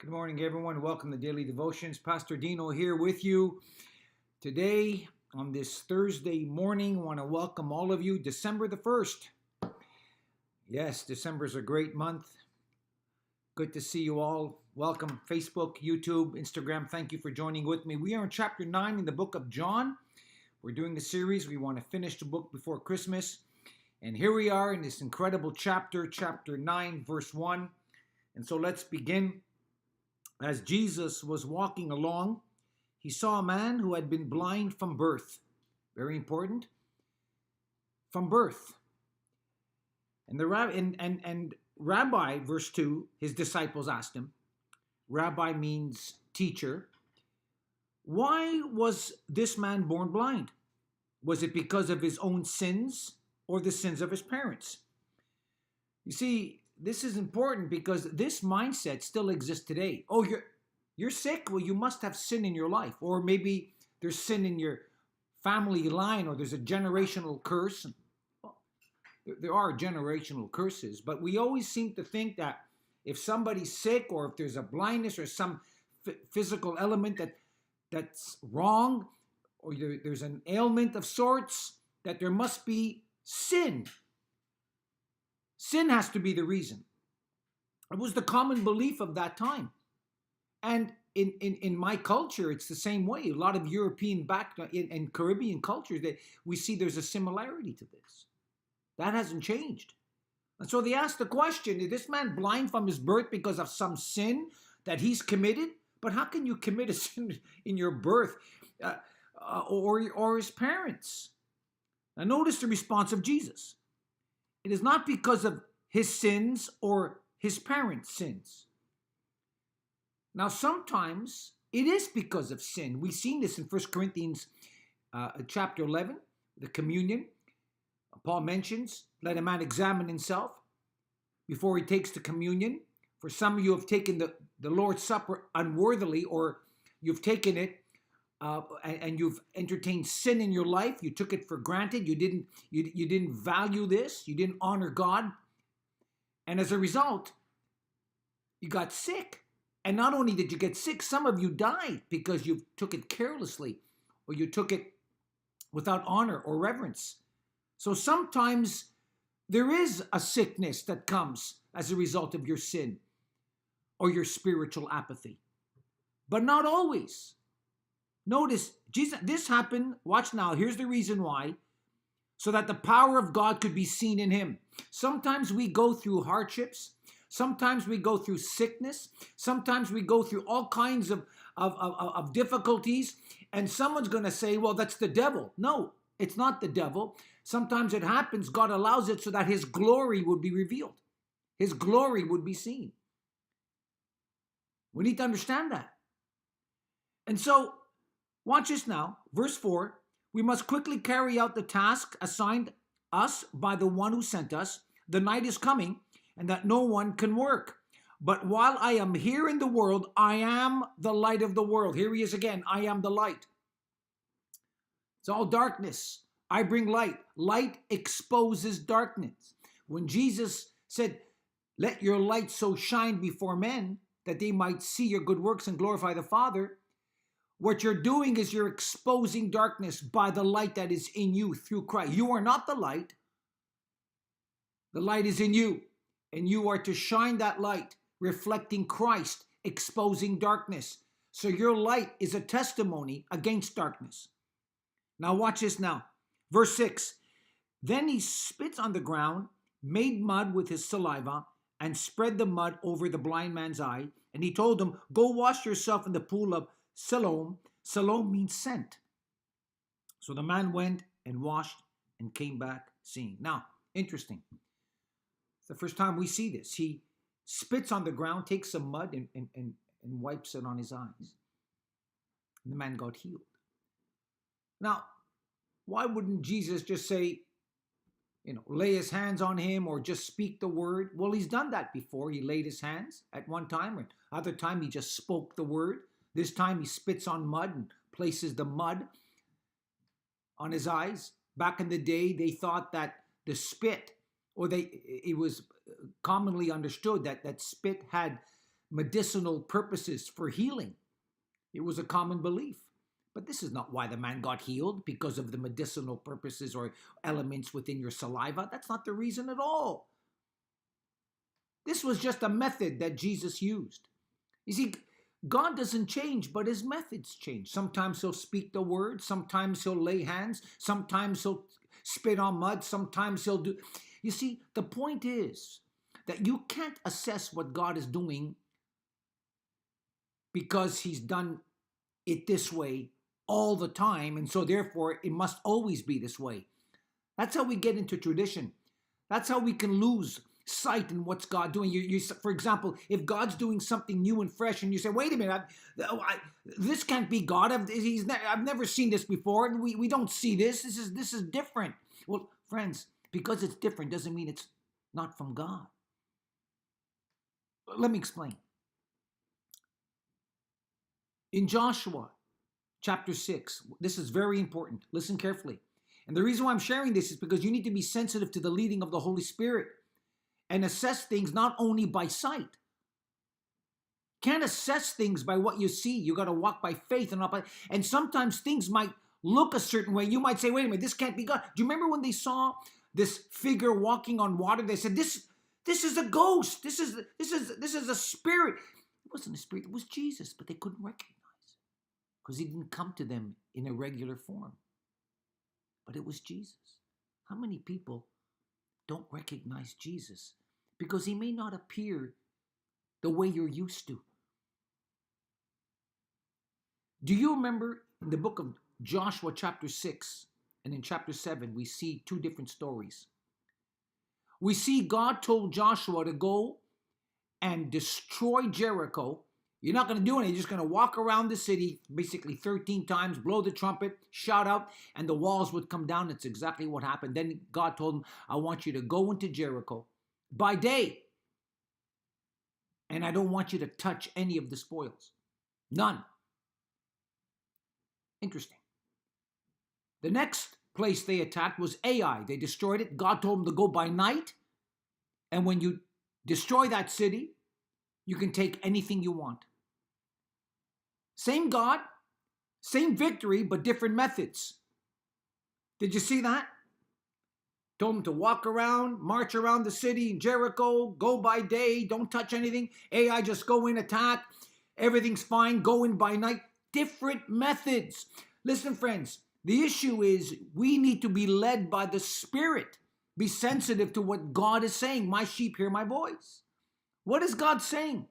Good morning, everyone. Welcome to Daily Devotions. Pastor Dino here with you today on this Thursday morning. I want to welcome all of you. December the 1st. Yes, December is a great month. Good to see you all. Welcome, Facebook, YouTube, Instagram. Thank you for joining with me. We are in chapter 9 in the book of John. We're doing a series. We want to finish the book before Christmas. And here we are in this incredible chapter 9, verse 1. And so let's begin. As Jesus was walking along, he saw a man who had been blind from birth. Very important. From birth. And the Rabbi, verse 2, his disciples asked him, Rabbi means teacher, why was this man born blind? Was it because of his own sins or the sins of his parents? You see, this is important because this mindset still exists today. Oh, you're sick? Well, you must have sin in your life. Or maybe there's sin in your family line, or there's a generational curse. Well, there are generational curses, but we always seem to think that if somebody's sick, or if there's a blindness or some physical element that's wrong, or there's an ailment of sorts, that there must be sin. Sin has to be the reason. It was the common belief of that time. And in my culture, it's the same way. A lot of European and Caribbean cultures, that we see there's a similarity to this. That hasn't changed. And so they asked the question, is this man blind from his birth because of some sin that he's committed? But how can you commit a sin in your birth or his parents? Now notice the response of Jesus. It is not because of his sins or his parents' sins. Now, sometimes it is because of sin. We've seen this in 1 Corinthians chapter 11, the communion. Paul mentions, let a man examine himself before he takes the communion. For some of you have taken the Lord's Supper unworthily, or you've taken it and you've entertained sin in your life. You took it for granted. You didn't value this. You didn't honor God. And as a result, you got sick. And not only did you get sick, some of you died because you took it carelessly, or you took it without honor or reverence. So sometimes there is a sickness that comes as a result of your sin or your spiritual apathy. But not always. Notice, this happened, watch now, here's the reason why, so that the power of God could be seen in him. Sometimes we go through hardships, sometimes we go through sickness, sometimes we go through all kinds of difficulties, and someone's going to say, well, that's the devil. No, it's not the devil. Sometimes it happens, God allows it so that his glory would be revealed. His glory would be seen. We need to understand that. And so, watch this now. Verse 4, we must quickly carry out the task assigned us by the one who sent us. The night is coming, and that no one can work. But while I am here in the world, I am the light of the world. Here he is again. I am the light. It's all darkness. I bring light. Light exposes darkness. When Jesus said, let your light so shine before men that they might see your good works and glorify the Father, what you're doing is you're exposing darkness by the light that is in you through Christ. You are not the light. The light is in you, and you are to shine that light, reflecting Christ, exposing darkness. So your light is a testimony against darkness. Now watch this now. Verse 6, then he spits on the ground, made mud with his saliva, and spread the mud over the blind man's eye. And he told him, go wash yourself in the pool of Siloam. Siloam means sent. So the man went and washed and came back seeing. Now, interesting. It's the first time we see this. He spits on the ground, takes some mud, and wipes it on his eyes. And the man got healed. Now, why wouldn't Jesus just say, lay his hands on him or just speak the word? Well, he's done that before. He laid his hands at one time, and other time he just spoke the word. This time he spits on mud and places the mud on his eyes. Back in the day, they thought that the spit, it was commonly understood that spit had medicinal purposes for healing. It was a common belief. But this is not why the man got healed, because of the medicinal purposes or elements within your saliva. That's not the reason at all. This was just a method that Jesus used. You see, God doesn't change, but his methods change. Sometimes he'll speak the word. Sometimes he'll lay hands. Sometimes he'll spit on mud. Sometimes he'll do... You see, the point is that you can't assess what God is doing because he's done it this way all the time, and so therefore it must always be this way. That's how we get into tradition. That's how we can lose sight in what's God doing. For example, if God's doing something new and fresh, and you say, "Wait a minute, this can't be God. I've never seen this before. We don't see this. This is different." Well, friends, because it's different doesn't mean it's not from God. Let me explain. In Joshua chapter 6, this is very important. Listen carefully. And the reason why I'm sharing this is because you need to be sensitive to the leading of the Holy Spirit and assess things not only by sight. Can't assess things by what you see. You got to walk by faith and not by... And sometimes things might look a certain way. You might say, "Wait a minute, this can't be God." Do you remember when they saw this figure walking on water? They said, this is a ghost. This is a spirit. It wasn't a spirit. It was Jesus, but they couldn't recognize it because he didn't come to them in a regular form. But it was Jesus. How many people don't recognize Jesus because he may not appear the way you're used to? Do you remember in the book of Joshua chapter 6 and in chapter 7, we see two different stories. We see God told Joshua to go and destroy Jericho. You're not going to do anything. You're just going to walk around the city basically 13 times, blow the trumpet, shout out, and the walls would come down. That's exactly what happened. Then God told him, "I want you to go into Jericho by day, and I don't want you to touch any of the spoils. None." Interesting. The next place they attacked was Ai. They destroyed it. God told them to go by night, and when you destroy that city, you can take anything you want. Same God, same victory, but different methods. Did you see that? Told them to walk around, march around the city in Jericho, go by day, don't touch anything. Ai, just go in, attack. Everything's fine, go in by night. Different methods. Listen, friends, the issue is we need to be led by the Spirit. Be sensitive to what God is saying. My sheep hear my voice. What is God saying?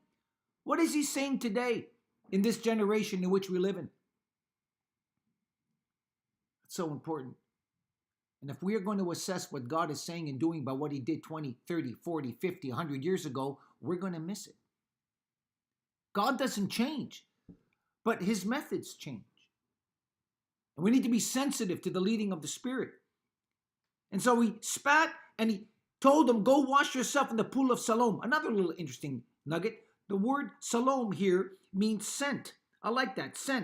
What is he saying today in this generation in which we live in? It's so important. And if we are going to assess what God is saying and doing by what he did 20, 30, 40, 50, 100 years ago, we're going to miss it. God doesn't change, but his methods change. And we need to be sensitive to the leading of the Spirit. And so he spat and he told them, "Go wash yourself in the pool of Siloam." Another little interesting nugget. The word Siloam here means sent. I like that, sent.